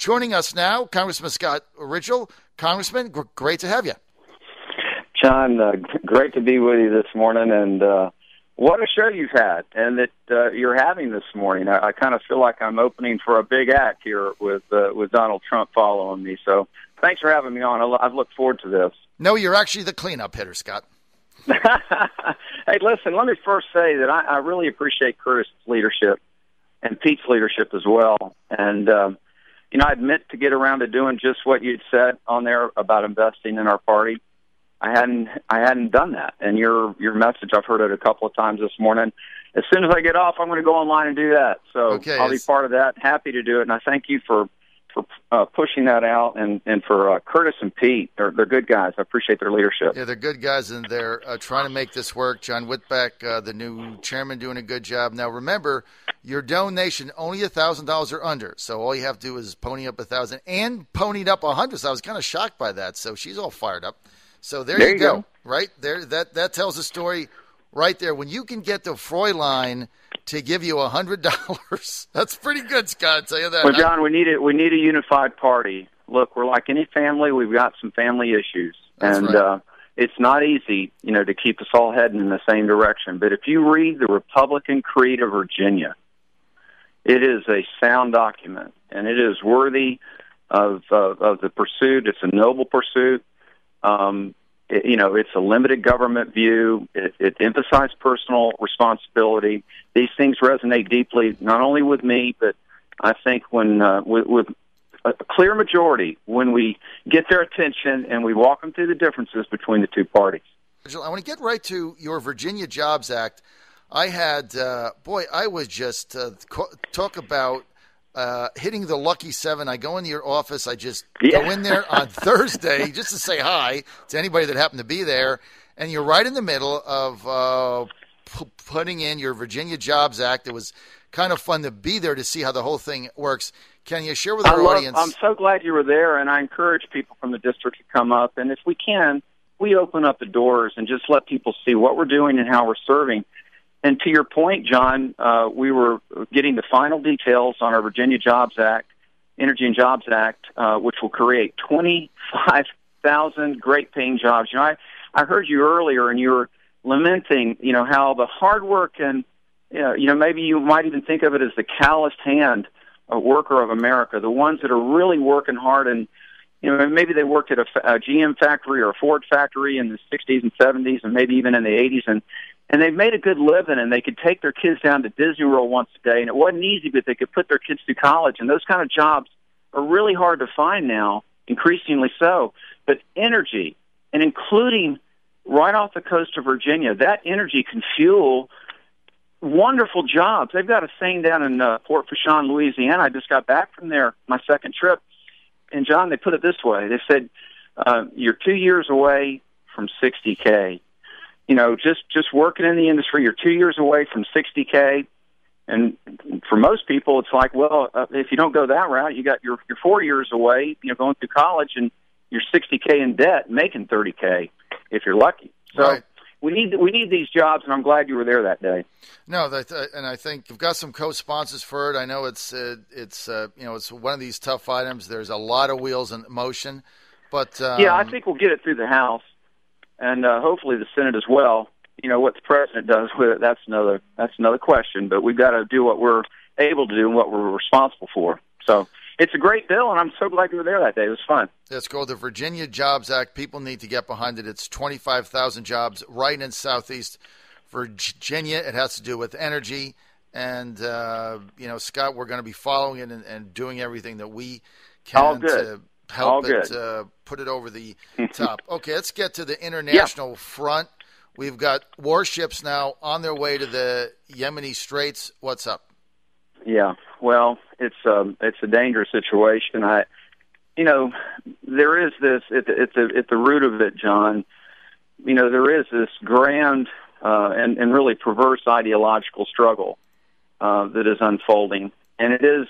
Joining us now, Congressman Scott Rigell. Congressman, great to have you. John, great to be with you this morning, and what a show you've had, and that you're having this morning. I kind of feel like I'm opening for a big act here with Donald Trump following me. So thanks for having me on. I've looked forward to this. No, you're actually the cleanup hitter, Scott. Hey, listen, let me first say that I really appreciate Curtis's leadership and Pete's leadership as well. And, I meant to get around to doing just what you'd said on there about investing in our party. I hadn't done that. And your message, I've heard it a couple of times this morning. As soon as I get off, I'm going to go online and do that. So okay, I'll be part of that. Happy to do it. And I thank you for pushing that out, and for Curtis and Pete. They're good guys. I appreciate their leadership. Yeah, they're good guys, and they're trying to make this work. John Whitbeck, the new chairman, doing a good job. Now, remember, your donation, only $1,000 or under. So all you have to do is pony up $1,000 and ponied up $100. So I was kind of shocked by that. So she's all fired up. So there you go. Right there. That tells the story right there. When you can get the Fräulein to give you $100, that's pretty good, Scott. I'll tell you that. Well, John, we need a unified party. Look, we're like any family. We've got some family issues, and it's not easy, to keep us all heading in the same direction. But if you read the Republican Creed of Virginia, it is a sound document, and it is worthy of the pursuit. It's a noble pursuit. It's a limited government view. It emphasizes personal responsibility. These things resonate deeply, not only with me, but I think when with a clear majority, when we get their attention and we walk them through the differences between the two parties. I want to get right to your Virginia Jobs Act. I had, I was just talk about hitting the lucky seven. I go into your office. I just go in there on Thursday just to say hi to anybody that happened to be there. And you're right in the middle of putting in your Virginia Jobs Act. It was kind of fun to be there to see how the whole thing works. Can you share with our audience? I'm so glad you were there, and I encourage people from the district to come up. And if we can, we open up the doors and just let people see what we're doing and how we're serving. And to your point, John, we were getting the final details on our Virginia Jobs Act, Energy and Jobs Act, which will create 25,000 great-paying jobs. I heard you earlier, and you were lamenting, how the hard work and, maybe you might even think of it as the calloused hand worker of America, the ones that are really working hard, and maybe they worked at a GM factory or a Ford factory in the 60s and 70s, and maybe even in the 80s, and they've made a good living, and they could take their kids down to Disney World once a day, and it wasn't easy, but they could put their kids through college, and those kind of jobs are really hard to find now, increasingly so. But energy, and including right off the coast of Virginia, that energy can fuel wonderful jobs. They've got a saying down in Port Fourchon, Louisiana. I just got back from there, my second trip, and, John, they put it this way. They said, you're 2 years away from $60K. Just working in the industry, you're 2 years away from $60K. And for most people, it's like, well, if you don't go that route, you're 4 years away, going through college, and you're $60K in debt, making $30K if you're lucky. So right. we need these jobs, and I'm glad you were there that day. No, and I think you've got some co-sponsors for it. I know it's one of these tough items. There's a lot of wheels in motion, but I think we'll get it through the House. And hopefully the Senate as well. What the president does with it, that's another question. But we've got to do what we're able to do and what we're responsible for. So it's a great bill, and I'm so glad you were there that day. It was fun. It's called the Virginia Jobs Act. People need to get behind it. It's 25,000 jobs right in Southeast Virginia. It has to do with energy. And, Scott, we're going to be following it and doing everything that we can to help it put it over the top. Okay, let's get to the international front. We've got warships now on their way to the Yemeni Straits. What's up? Yeah, well, it's a dangerous situation. There is this at the root of it, John. There is this grand and really perverse ideological struggle that is unfolding, and it is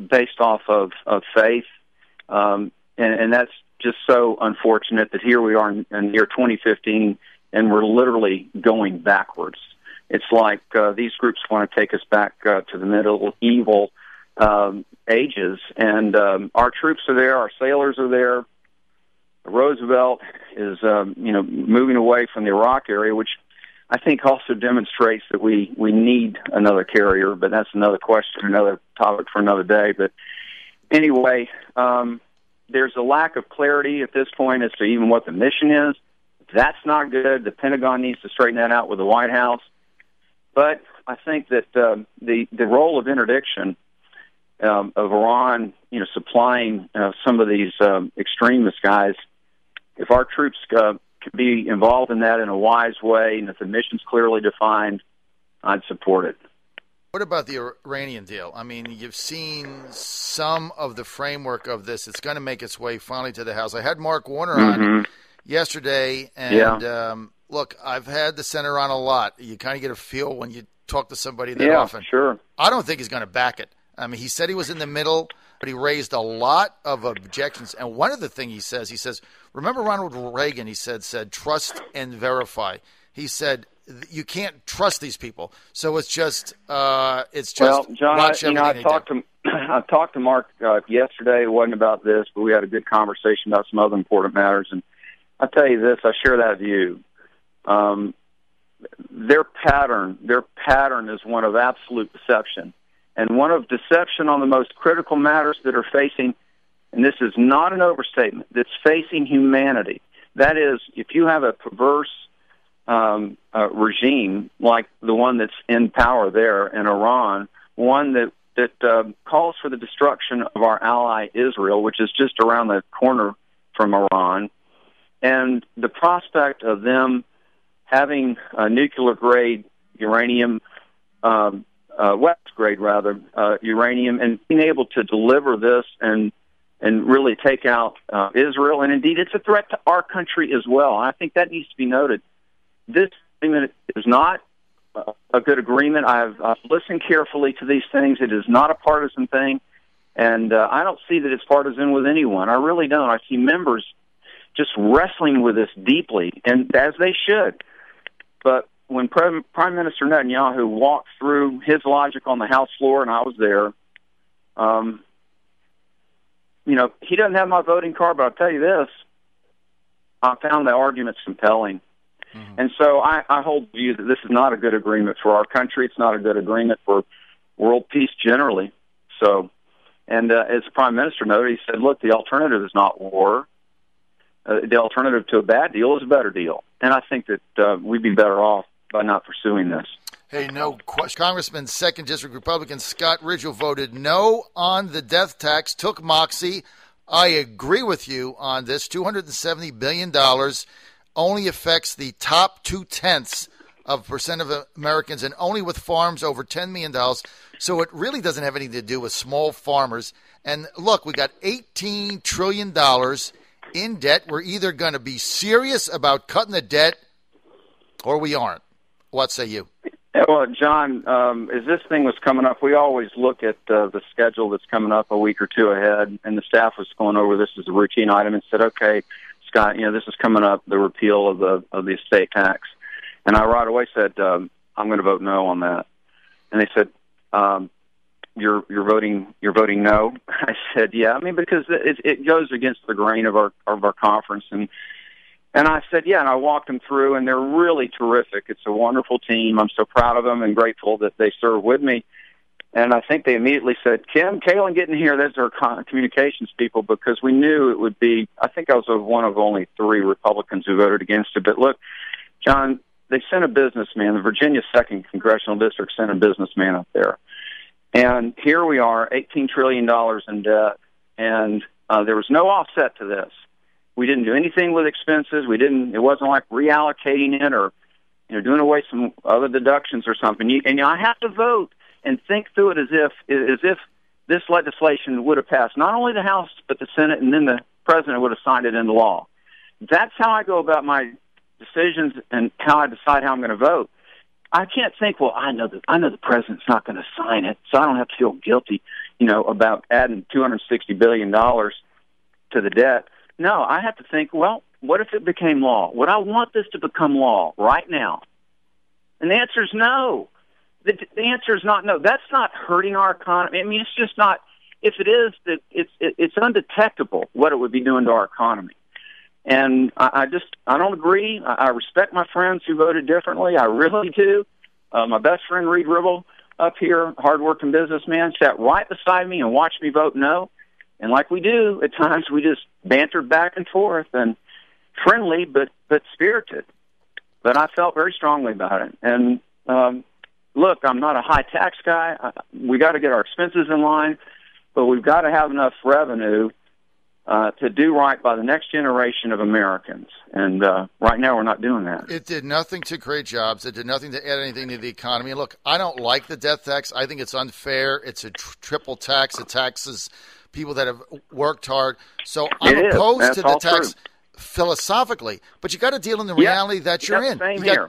based off of faith. And that's just so unfortunate that here we are in the year 2015, and we're literally going backwards. It's like these groups want to take us back to the medieval ages, and our troops are there, our sailors are there. Roosevelt is, moving away from the Iraq area, which I think also demonstrates that we need another carrier, but that's another question, another topic for another day. But anyway, there's a lack of clarity at this point as to even what the mission is. That's not good. The Pentagon needs to straighten that out with the White House. But I think that the role of interdiction of Iran, supplying some of these extremist guys, if our troops can be involved in that in a wise way, and if the mission's clearly defined, I'd support it. What about the Iranian deal? I mean, you've seen some of the framework of this. It's going to make its way finally to the House. I had Mark Warner on yesterday, and look, I've had the senator on a lot. You kind of get a feel when you talk to somebody that often. Sure. I don't think he's going to back it. I mean, he said he was in the middle, but he raised a lot of objections. And one of the things he says, remember Ronald Reagan, he said, trust and verify. He said, you can't trust these people. So it's just well, John, I talked to Mark yesterday. It wasn't about this, but we had a good conversation about some other important matters. And I'll tell you this, I share that view. Their pattern is one of absolute deception. And one of deception on the most critical matters that are facing, and this is not an overstatement, that's facing humanity. That is, if you have a perverse regime like the one that's in power there in Iran, one that calls for the destruction of our ally Israel, which is just around the corner from Iran, and the prospect of them having nuclear-grade uranium, weapons-grade rather, uranium, and being able to deliver this and really take out Israel. And indeed, it's a threat to our country as well. I think that needs to be noted. This agreement is not a good agreement. I've listened carefully to these things. It is not a partisan thing, and I don't see that it's partisan with anyone. I really don't. I see members just wrestling with this deeply, and as they should. But when Prime Minister Netanyahu walked through his logic on the House floor, and I was there, he doesn't have my voting card, but I'll tell you this, I found the arguments compelling. Mm-hmm. And so I hold the view that this is not a good agreement for our country. It's not a good agreement for world peace generally. So, and as the Prime Minister noted, he said, look, the alternative is not war. The alternative to a bad deal is a better deal. And I think that we'd be better off by not pursuing this. Hey, no question. Congressman, 2nd District Republican Scott Rigell voted no on the death tax, took Moxie. I agree with you on this. $270 billion only affects the top 0.2% of Americans, and only with farms over $10 million. So it really doesn't have anything to do with small farmers. And look, we got $18 trillion in debt. We're either going to be serious about cutting the debt or we aren't. What say you? Well, John, as this thing was coming up, we always look at the schedule that's coming up a week or two ahead, and the staff was going over this as a routine item and said, okay, Scott, this is coming up, the repeal of the estate tax. And I right away said, I'm going to vote no on that. And they said, you're voting no? I said, yeah. I mean, because it goes against the grain of our conference. And I said, yeah, and I walked them through, and they're really terrific. It's a wonderful team. I'm so proud of them and grateful that they serve with me. And I think they immediately said, Kim, Kaylin, get in here. That's our communications people, because we knew it would be, I think I was one of only 3 Republicans who voted against it. But look, John, they sent a businessman. The Virginia 2nd Congressional District sent a businessman up there. And here we are, $18 trillion in debt, and there was no offset to this. We didn't do anything with expenses. It wasn't like reallocating it or, doing away some other deductions or something. I have to vote and think through it as if this legislation would have passed not only the House but the Senate, and then the President would have signed it into law. That's how I go about my decisions and how I decide how I'm going to vote. I can't think, well, I know the President's not going to sign it, so I don't have to feel guilty, about adding $260 billion to the debt. No, I have to think, well, what if it became law? Would I want this to become law right now? And the answer is no. The answer is not no. That's not hurting our economy. I mean, it's just not. If it is, that it's undetectable what it would be doing to our economy. And I don't agree. I respect my friends who voted differently. I really do. My best friend Reed Ribble up here, hardworking businessman, sat right beside me and watched me vote no. And like we do at times, we just bantered back and forth and friendly, but spirited. But I felt very strongly about it. And look, I'm not a high tax guy. We got to get our expenses in line, but we've got to have enough revenue to do right by the next generation of Americans. And right now we're not doing that. It did nothing to create jobs. It did nothing to add anything to the economy. And look, I don't like the death tax. I think it's unfair. It's a triple tax. It taxes people that have worked hard. So I'm opposed to the tax philosophically. But you got to deal in the reality that you're in.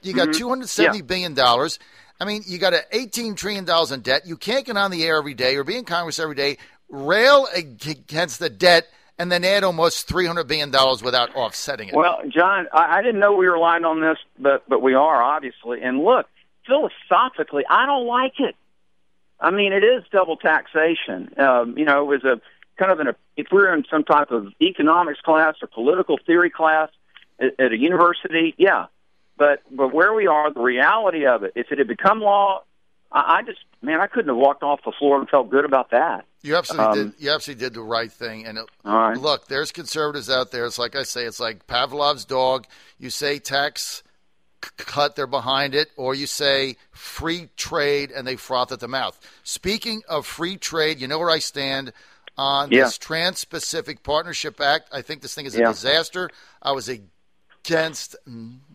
You got $270 billion. I mean, you got $18 trillion in debt. You can't get on the air every day or be in Congress every day, rail against the debt, and then add almost $300 billion without offsetting it. Well, John, I didn't know we were aligned on this, but we are, obviously. And look, philosophically, I don't like it. I mean, it is double taxation. It was a kind of if we were in some type of economics class or political theory class at a university, yeah. But where we are, the reality of it, if it had become law, I couldn't have walked off the floor and felt good about that. You absolutely did. You absolutely did the right thing. And look, there's conservatives out there. It's like I say, it's like Pavlov's dog. You say tax cut, they're behind it, or you say free trade, and they froth at the mouth. Speaking of free trade, you know where I stand on this Trans-Pacific Partnership Act. I think this thing is a disaster. I was against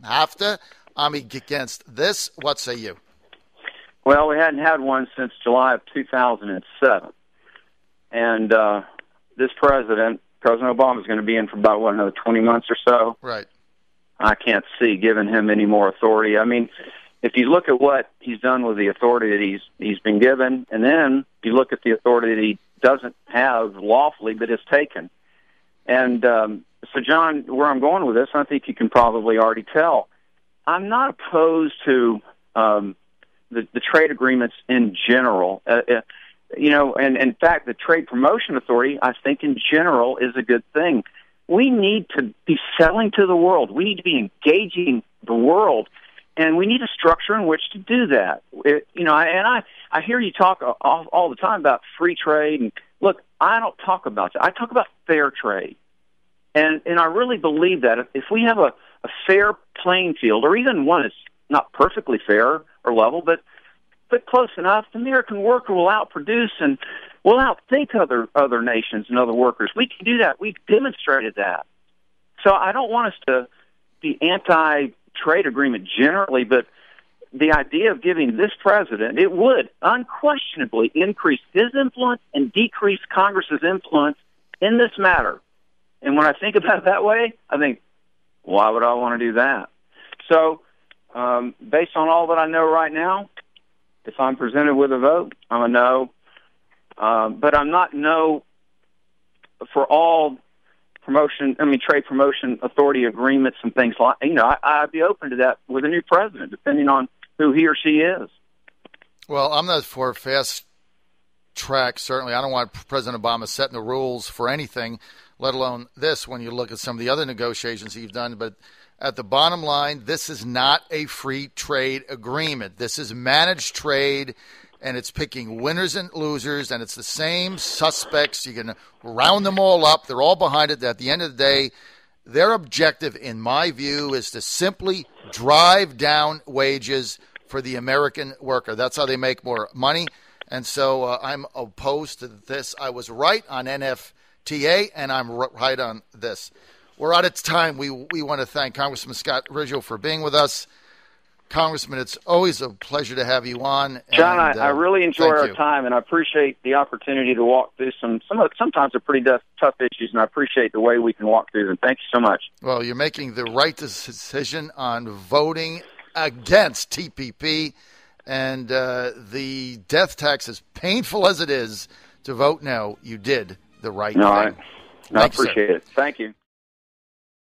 NAFTA. I'm against this. What say you? Well, we hadn't had one since July of 2007. And this President Obama, is going to be in for about, another 20 months or so? Right. I can't see giving him any more authority. I mean, if you look at what he's done with the authority that he's been given, and then you look at the authority that he doesn't have lawfully but has taken. And so, John, where I'm going with this, I think you can probably already tell. I'm not opposed to the trade agreements in general. And in fact, the Trade Promotion Authority, I think in general, is a good thing. We need to be selling to the world. We need to be engaging the world, and we need a structure in which to do that. I hear you talk all the time about free trade, and look, I don't talk about that. I talk about fair trade, and I really believe that if we have a fair playing field, or even one that's not perfectly fair or level, but close enough, the American worker will outproduce and will outthink other nations and other workers. We can do that. We've demonstrated that. So I don't want us to be anti-trade agreement generally, but the idea of giving this president, it would unquestionably increase his influence and decrease Congress's influence in this matter. And when I think about it that way, I think, why would I want to do that? So based on all that I know right now, if I'm presented with a vote, I'm a no. But I'm not no for all trade promotion authority agreements and things like, I'd be open to that with a new president, depending on who he or she is. Well, I'm not for fast track, certainly. I don't want President Obama setting the rules for anything, let alone this, when you look at some of the other negotiations he's done. But at the bottom line, this is not a free trade agreement. This is managed trade, and it's picking winners and losers, and it's the same suspects. You can round them all up. They're all behind it. At the end of the day, their objective, in my view, is to simply drive down wages for the American worker. That's how they make more money. And so I'm opposed to this. I was right on NFTA, and I'm right on this. We're out of time. We want to thank Congressman Scott Rigell for being with us. Congressman, it's always a pleasure to have you on. John, I really enjoy our time, and I appreciate the opportunity to walk through sometimes are pretty tough issues, and I appreciate the way we can walk through them. Thank you so much. Well, you're making the right decision on voting against TPP, and the death tax, as painful as it is to vote no, you did the right thing. I appreciate it. Thank you.